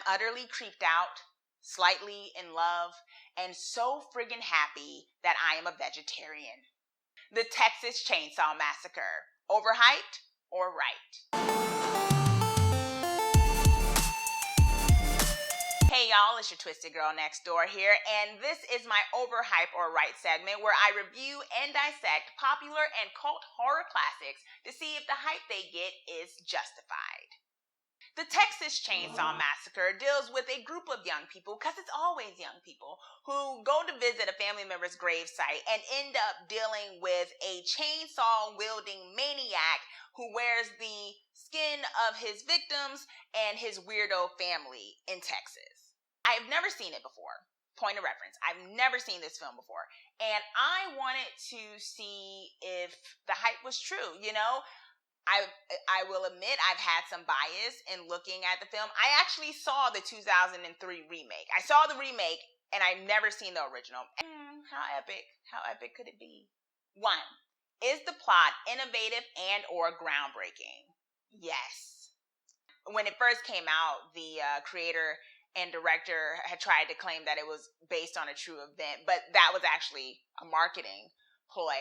utterly creeped out, slightly in love, and so friggin' happy that I am a vegetarian. The Texas Chainsaw Massacre. Overhyped or right? Hey y'all, it's your twisted girl next door here, and this is my Overhype or Right segment where I review and dissect popular and cult horror classics to see if the hype they get is justified. The Texas Chainsaw Massacre deals with a group of young people, because it's always young people, who go to visit a family member's gravesite and end up dealing with a chainsaw-wielding maniac who wears the skin of his victims and his weirdo family in Texas. I have never seen it before. Point of reference. I've never seen this film before. And I wanted to see if the hype was true, you know? I will admit I've had some bias in looking at the film. I actually saw the 2003 remake. I saw the remake and I've never seen the original. How epic. How epic could it be? 1. Is the plot innovative and or groundbreaking? Yes. When it first came out, the creator and director had tried to claim that it was based on a true event, but that was actually a marketing ploy.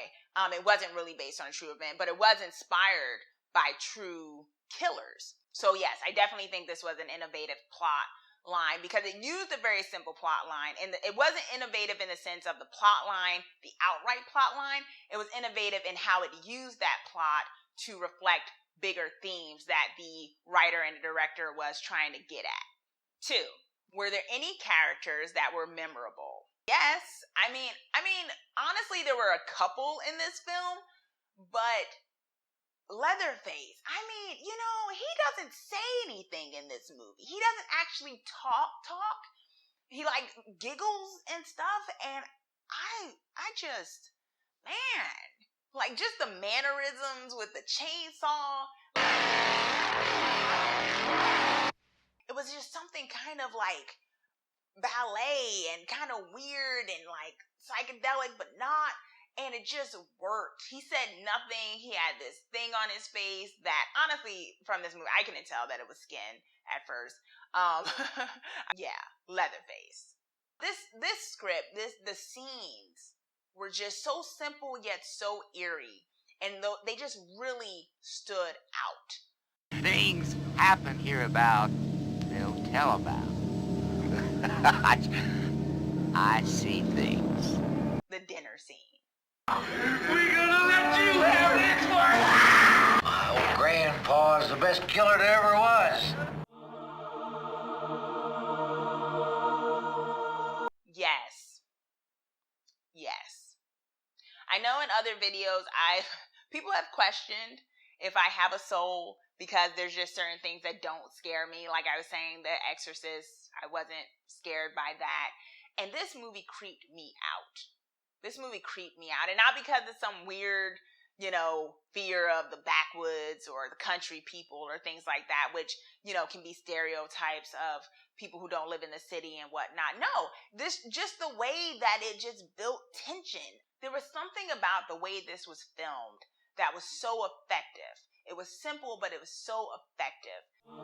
It wasn't really based on a true event, but it was inspired by true killers. So yes, I definitely think this was an innovative plot line because it used a very simple plot line, and it wasn't innovative in the sense of the plot line, the outright plot line. It was innovative in how it used that plot to reflect bigger themes that the writer and the director was trying to get at. 2. Were there any characters that were memorable? Yes. I mean, honestly, there were a couple in this film, but Leatherface, he doesn't say anything in this movie. He doesn't actually talk. He giggles and stuff, and I just, man, just the mannerisms with the chainsaw. It was just something kind of like ballet and kind of weird and psychedelic, but not. And it just worked. He said nothing. He had this thing on his face that, honestly, from this movie, I couldn't tell that it was skin at first. Yeah, Leatherface. This script, the scenes were just so simple yet so eerie, and they just really stood out. Things happen here about they'll tell about. I see things. The dinner scene. We're gonna let you have this one! My old grandpa's the best killer there ever was. Yes. I know in other videos people have questioned if I have a soul because there's just certain things that don't scare me. Like I was saying, The Exorcist, I wasn't scared by that. And this movie creeped me out. And not because of some weird, fear of the backwoods or the country people or things like that, which, can be stereotypes of people who don't live in the city and whatnot. No, just the way that it just built tension. There was something about the way this was filmed that was so effective. It was simple, but it was so effective. There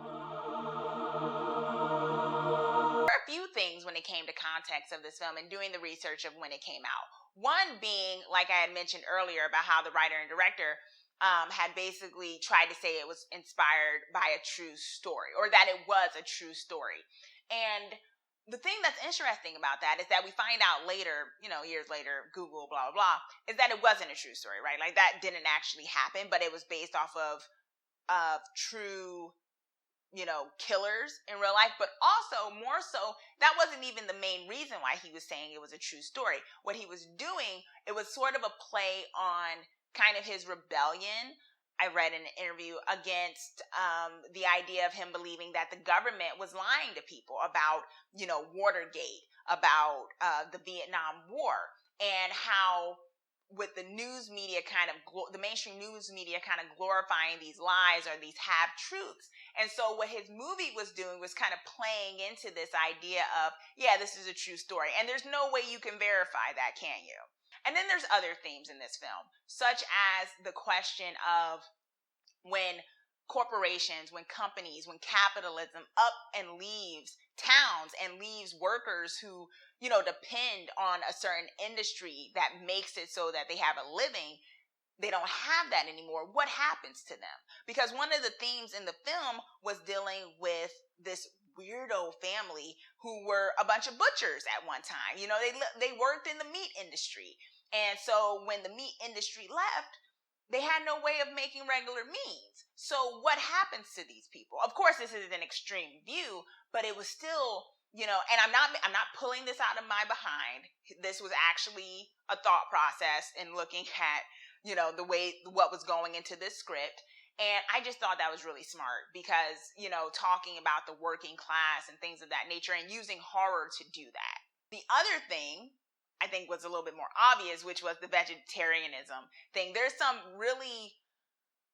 were a few things when it came to context of this film and doing the research of when it came out. One being, like I had mentioned earlier, about how the writer and director had basically tried to say it was inspired by a true story, or that it was a true story. And the thing that's interesting about that is that we find out later, years later, Google, blah, blah, blah, is that it wasn't a true story, right? Like that didn't actually happen, but it was based off of true, killers in real life. But also, more so, that wasn't even the main reason why he was saying it was a true story. What he was doing, it was sort of a play on kind of his rebellion, I read in an interview, against the idea of him believing that the government was lying to people about, Watergate, about the Vietnam War, and how with the news media the mainstream news media kind of glorifying these lies or these half-truths. And so what his movie was doing was kind of playing into this idea of, yeah, this is a true story. And there's no way you can verify that, can you? And then there's other themes in this film, such as the question of when corporations, when companies, when capitalism up and leaves towns and leaves workers who, depend on a certain industry that makes it so that they have a living, they don't have that anymore. What happens to them? Because one of the themes in the film was dealing with this weirdo family who were a bunch of butchers at one time. They worked in the meat industry. And so when the meat industry left, they had no way of making regular meats. So what happens to these people? Of course, this is an extreme view, but it was still, and I'm not pulling this out of my behind. This was actually a thought process in looking at, the way what was going into this script. And I just thought that was really smart because, talking about the working class and things of that nature and using horror to do that. The other thing I think was a little bit more obvious, which was the vegetarianism thing. There's some really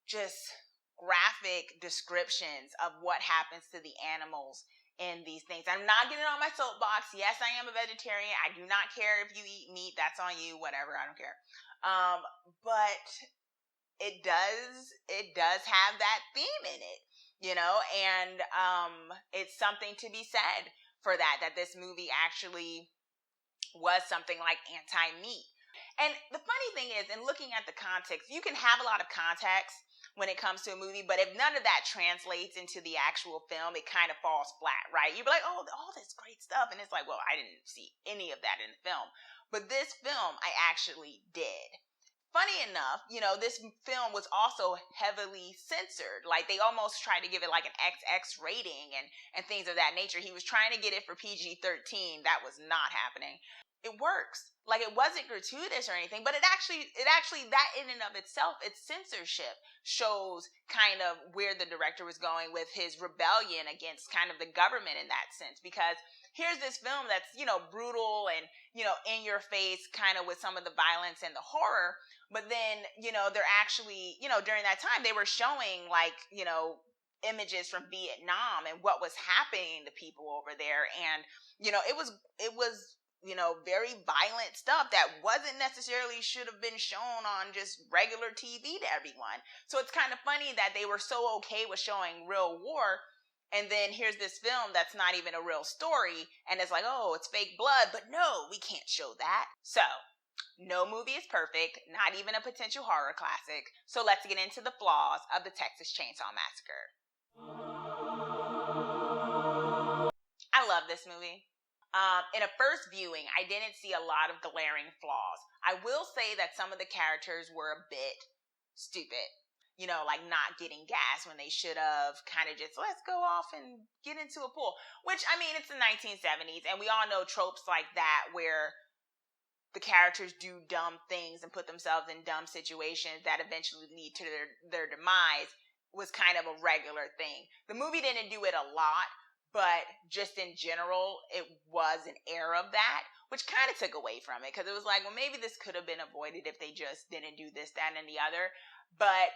just graphic descriptions of what happens to the animals in these things. I'm not getting on my soapbox. Yes, I am a vegetarian. I do not care if you eat meat. That's on you. Whatever. I don't care. But it does have that theme in it, and it's something to be said for that this movie actually was something like anti-meat. And the funny thing is, in looking at the context, you can have a lot of context when it comes to a movie, but if none of that translates into the actual film, it kind of falls flat, right? You'd be like, oh, all this great stuff. And it's like, well, I didn't see any of that in the film. But this film, I actually did. Funny enough, this film was also heavily censored. Like, they almost tried to give it like an XX rating and things of that nature. He was trying to get it for PG-13. That was not happening. It works. Like, it wasn't gratuitous or anything, but it actually, that in and of itself, its censorship shows kind of where the director was going with his rebellion against kind of the government in that sense. Because here's this film that's, brutal and, in your face kind of with some of the violence and the horror. But then, they're actually, during that time, they were showing like, images from Vietnam and what was happening to people over there. And, it was, very violent stuff that wasn't necessarily should have been shown on just regular TV to everyone. So it's kind of funny that they were so okay with showing real war. And then here's this film that's not even a real story. And it's like, oh, it's fake blood. But no, we can't show that. So no movie is perfect, not even a potential horror classic. So let's get into the flaws of the Texas Chainsaw Massacre. I love this movie. In a first viewing, I didn't see a lot of glaring flaws. I will say that some of the characters were a bit stupid. Like not getting gas when they should have, kind of just, let's go off and get into a pool. Which, I mean, it's the 1970s, and we all know tropes like that where the characters do dumb things and put themselves in dumb situations that eventually lead to their demise was kind of a regular thing. The movie didn't do it a lot, but just in general, it was an air of that, which kind of took away from it because it was like, well, maybe this could have been avoided if they just didn't do this, that, and the other. But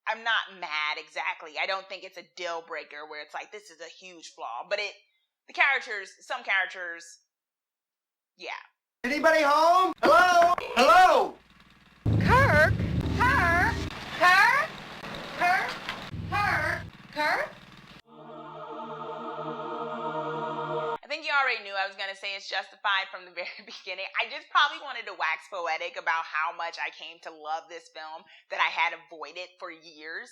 I'm not mad exactly. I don't think it's a deal breaker where it's like, this is a huge flaw. But some characters, yeah. Anybody home? Hello? Hello? Kirk? Kirk? Kirk? Kirk? Kirk? Kirk? I think you already knew I was going to say it's justified from the very beginning. I just probably wanted to wax poetic about how much I came to love this film that I had avoided for years.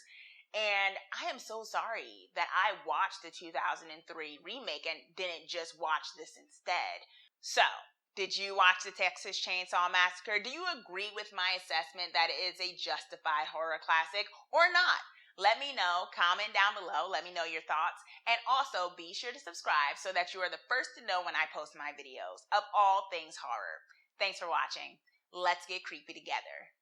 And I am so sorry that I watched the 2003 remake and didn't just watch this instead. So, did you watch the Texas Chainsaw Massacre? Do you agree with my assessment that it is a justified horror classic or not? Let me know, comment down below, let me know your thoughts, and also be sure to subscribe so that you are the first to know when I post my videos of all things horror. Thanks for watching. Let's get creepy together.